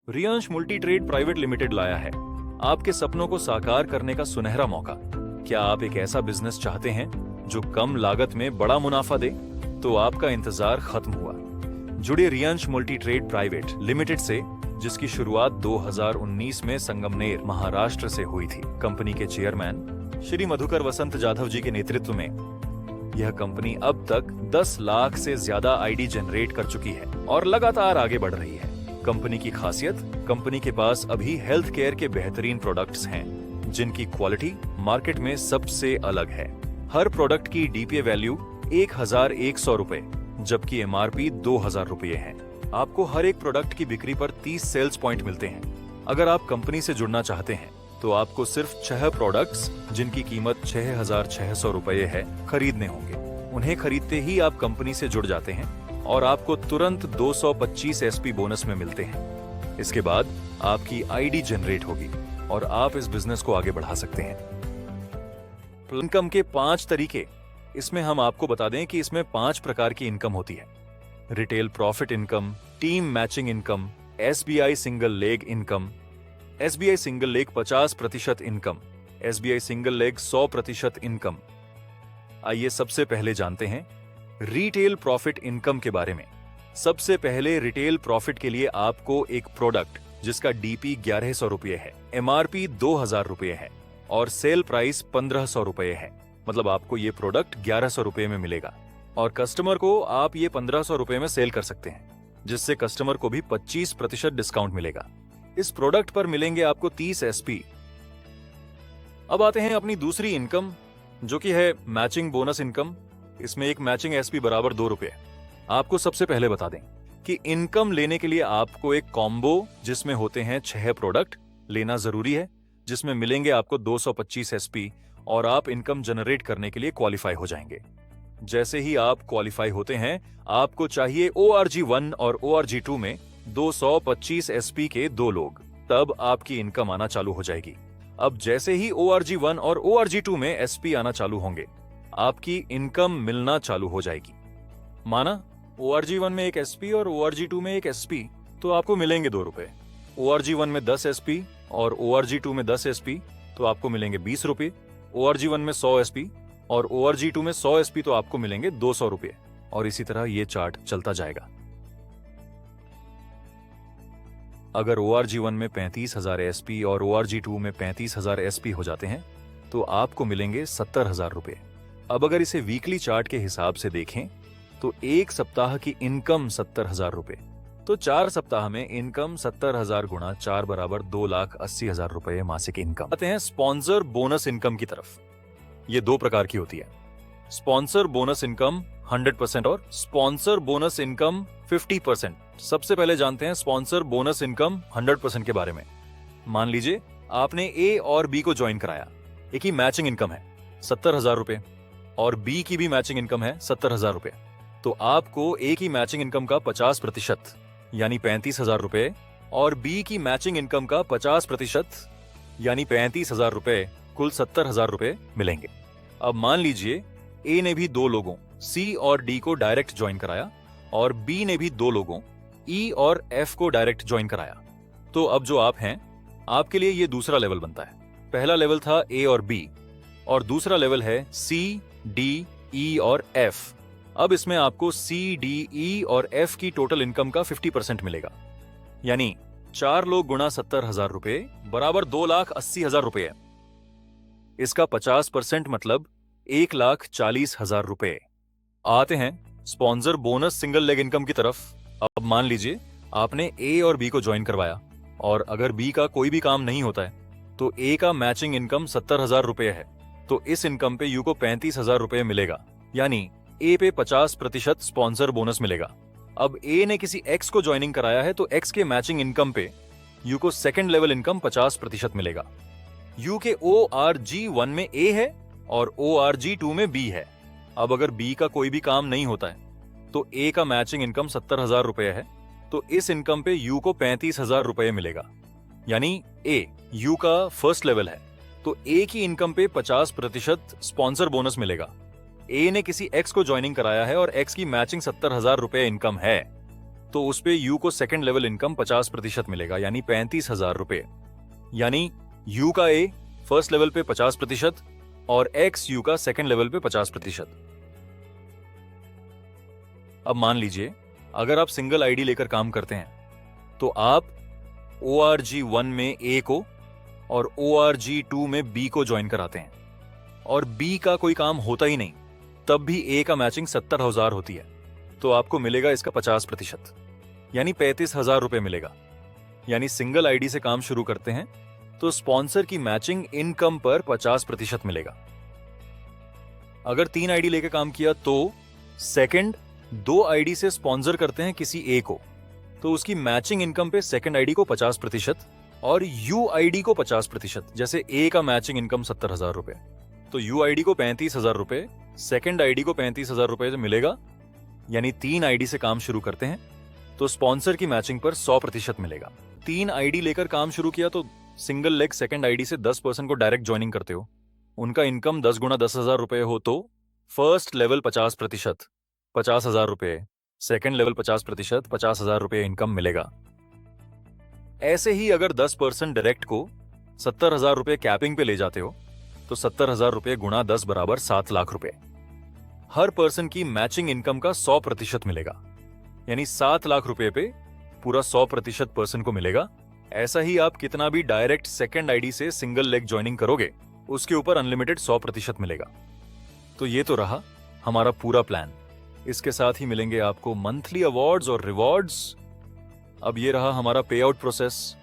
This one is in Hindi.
Riyansh multi trade private limited लाया है आपके सपनों को साकार करने का सुनहरा मौका। क्या आप एक ऐसा बिजनेस चाहते हैं जो कम लागत में बड़ा मुनाफा दे? तो आपका इंतजार खत्म हुआ। जुड़े Riyansh multi trade private limited से, जिसकी शुरुआत 2019 में संगमनेर, महाराष्ट्र से हुई थी। कंपनी के चेयरमैन श्री मधुकर वसंत जाधव जी के नेतृत्व में यह कंपनी अब तक 10 लाख से ज्यादा आईडी जनरेट कर चुकी है और लगातार आगे बढ़ रही है। कंपनी की खासियत, कंपनी के पास अभी हेल्थ केयर के बेहतरीन प्रोडक्ट्स हैं, जिनकी क्वालिटी मार्केट में सबसे अलग है। हर प्रोडक्ट की डीपीए वैल्यू 1100 रुपए, जबकि एमआरपी 2000 रुपए है। आपको हर एक प्रोडक्ट की बिक्री पर 30 सेल्स पॉइंट मिलते हैं। अगर आप कंपनी से जुड़ना चाहते हैं तो आपको सिर्फ 6 प्रोडक्ट्स, जिनकी कीमत 6600 रुपए है, खरीदने होंगे। उन्हें खरीदते ही आप कंपनी से जुड़ जाते हैं और आपको तुरंत 225 एसपी बोनस में मिलते हैं। इसके बाद आपकी आईडी जनरेट होगी और आप इस बिजनेस को आगे बढ़ा सकते हैं। इनकम के 5 तरीके, इसमें हम आपको बता दें कि इसमें 5 प्रकार की इनकम होती है। Retail profit income, team matching income, SBI single leg income, SBI single leg 50% income, SBI single leg 100% income. आइए सबसे पहले जानते हैं रिटेल प्रॉफिट इनकम के बारे में। सबसे पहले रिटेल प्रॉफिट के लिए आपको एक प्रोडक्ट जिसका डीपी 1100 रुपये है, एमआरपी 2000 रुपये है और सेल प्राइस 1500 रुपये है, मतलब आपको ये प्रोडक्ट 1100 रुपये में मिलेगा और कस्टमर को आप ये 1500 रुपये में सेल कर सकते हैं, जिससे कस्टमर को भी 25% डिस्काउंट मिलेगा। इस प्रोडक्ट पर मिलेंगे आपको 30 एसपी। अब आते हैं अपनी दूसरी इनकम, जो कि है मैचिंग बोनस इनकम। इसमें एक मैचिंग एसपी बराबर 2 रुपये। आपको सबसे पहले बता दें कि इनकम लेने के लिए आपको एक कॉम्बो, जिसमें होते हैं 6 प्रोडक्ट, लेना जरूरी है, जिसमें मिलेंगे आपको 225 एसपी और आप इनकम जनरेट करने के लिए क्वालिफाई हो जाएंगे। जैसे ही आप क्वालिफाई होते हैं, आपको चाहिए ORG1 और ORG2 में 225 एसपी के 2 लोग, तब आपकी इनकम आना चालू हो जाएगी। अब जैसे ही ORG1 और ORG2 में एसपी आना चालू होंगे, आपकी इनकम मिलना चालू हो जाएगी। माना ORG1 में एक एसपी और ORG2 में एक एसपी, तो आपको मिलेंगे 2 रुपए। ORG1 में 10 एसपी और ORG2 में 10 एसपी, तो आपको मिलेंगे 20 रुपए। ORG1 में 100 एसपी और ORG2 में 100 एसपी, तो आपको मिलेंगे 200 रुपए। और इसी तरह ये चार्ट चलता जाएगा। अगर ORG1 में 35,000 एसपी और ORG2 में 35,000 एसपी हो जाते हैं, तो आपको मिलेंगे 70,000 रुपए। अब अगर इसे वीकली चार्ट के हिसाब से देखें, तो एक सप्ताह की इनकम 70,000 रुपए, तो 4 सप्ताह में इनकम 70,000 गुणा 4 बराबर 2,80,000 रुपए मासिक इनकम। आते हैं स्पॉन्सर बोनस इनकम की तरफ। ये 2 प्रकार की होती है, स्पॉन्सर बोनस इनकम 100% और स्पॉन्सर बोनस इनकम 50%। सबसे पहले जानते हैं स्पॉन्सर बोनस इनकम 100% के बारे में। मान लीजिए आपने ए और बी को ज्वाइन कराया। एक ही मैचिंग इनकम है 70,000 रुपए और बी की भी मैचिंग इनकम है 70,000 रुपए, तो आपको ए की मैचिंग इनकम का 50% यानी 35,000 रुपए और बी की मैचिंग इनकम का 50% यानी 35,000 रुपए, कुल 70,000 रुपए मिलेंगे। अब मान लीजिए ए ने भी 2 लोगों सी और डी को डायरेक्ट ज्वाइन कराया और बी ने भी 2 लोगों ई और एफ को डायरेक्ट ज्वाइन कराया, तो अब जो आप हैं, आपके लिए ये दूसरा लेवल बनता है। पहला लेवल था ए और बी और दूसरा लेवल है सी, डी, ई और एफ। अब इसमें आपको सी, डी, ई और एफ की टोटल इनकम का 50% मिलेगा, यानी 4 लोग गुणा 70,000 रुपए बराबर 2,80,000 रुपए है। इसका 50% मतलब 1,40,000 रुपए। आते हैं sponsor bonus single leg income की तरफ। अब मान लीजिए आपने ए और बी को ज्वाइन करवाया और अगर बी का कोई भी काम नहीं होता है, तो ए का मैचिंग इनकम 70,000 रुपए है, तो इस इनकम पे यू को 35,000 रुपए मिलेगा, यानी ए पे 50% स्पॉन्सर बोनस मिलेगा। अब ए ने किसी एक्स को ज्वाइनिंग कराया है, तो एक्स के मैचिंग इनकम पे यू को सेकंड लेवल इनकम 50% मिलेगा। यू के ORG1 में ए है और ORG2 में बी है। अब अगर बी का कोई भी काम नहीं होता है, तो ए का मैचिंग इनकम 70,000 रुपए है, तो इस इनकम पे यू को 35,000 रुपए मिलेगा, यानी ए यू का फर्स्ट लेवल है, तो ए की इनकम पे 50% स्पॉन्सर बोनस मिलेगा। ए ने किसी एक्स को ज्वाइनिंग कराया है और एक्स की मैचिंग 70,000 रुपए इनकम है, तो उस पे यू को सेकंड लेवल इनकम 50% मिलेगा, यानी 35,000 रुपए। यानी यू का ए फर्स्ट लेवल पे 50% और एक्स यू का सेकंड लेवल पे 50%। अब मान लीजिए अगर आप सिंगल आईडी लेकर काम करते हैं तो आप ORG1 में ए को और ORG2 में बी को ज्वाइन कराते हैं और बी का कोई काम होता ही नहीं, तब भी ए का मैचिंग 70,000 होती है, तो आपको मिलेगा इसका 50%, यानी 35,000 रुपए मिलेगा। यानी सिंगल आईडी से काम शुरू करते हैं तो स्पॉन्सर की मैचिंग इनकम पर 50% मिलेगा। अगर 3 आईडी लेके काम किया तो सेकंड 2 आईडी से स्पॉन्सर करते हैं किसी ए को, तो उसकी मैचिंग इनकम पे सेकंड आईडी को 50% और यू आईडी को 50%। जैसे ए का मैचिंग इनकम 70,000 रुपए, तो यू आईडी को 35,000 रुपए, सेकंड आईडी को 35,000 रुपए मिलेगा। यानी 3 आईडी से काम शुरू करते हैं तो स्पॉन्सर की मैचिंग पर 100% मिलेगा। 3 आईडी लेकर काम शुरू किया तो सिंगल लेग सेकंड आईडी से 10% को डायरेक्ट ज्वाइनिंग करते हो, उनका इनकम 10 गुना 10,000 रुपए हो तो फर्स्ट लेवल 50%, 50,000 रुपए, सेकंड लेवल 50%, 50,000 रुपए इनकम मिलेगा। ऐसे ही अगर 10% डायरेक्ट को 70,000 रुपए कैपिंग पे ले जाते हो तो 70,000 रुपए गुणा 10 बराबर 7 लाख रुपए। हर पर्सन की मैचिंग इनकम का 100% मिलेगा, यानी 7 लाख रुपए पे पूरा 100% पर्सन को मिलेगा। ऐसा ही आप कितना भी डायरेक्ट सेकंड आईडी से सिंगल लेग ज्वाइनिंग करोगे उसके ऊपर अनलिमिटेड 100% मिलेगा। तो ये तो रहा हमारा पूरा प्लान। इसके साथ ही मिलेंगे आपको मंथली अवार्ड्स और रिवॉर्ड्स। अब ये रहा हमारा पे आउट प्रोसेस।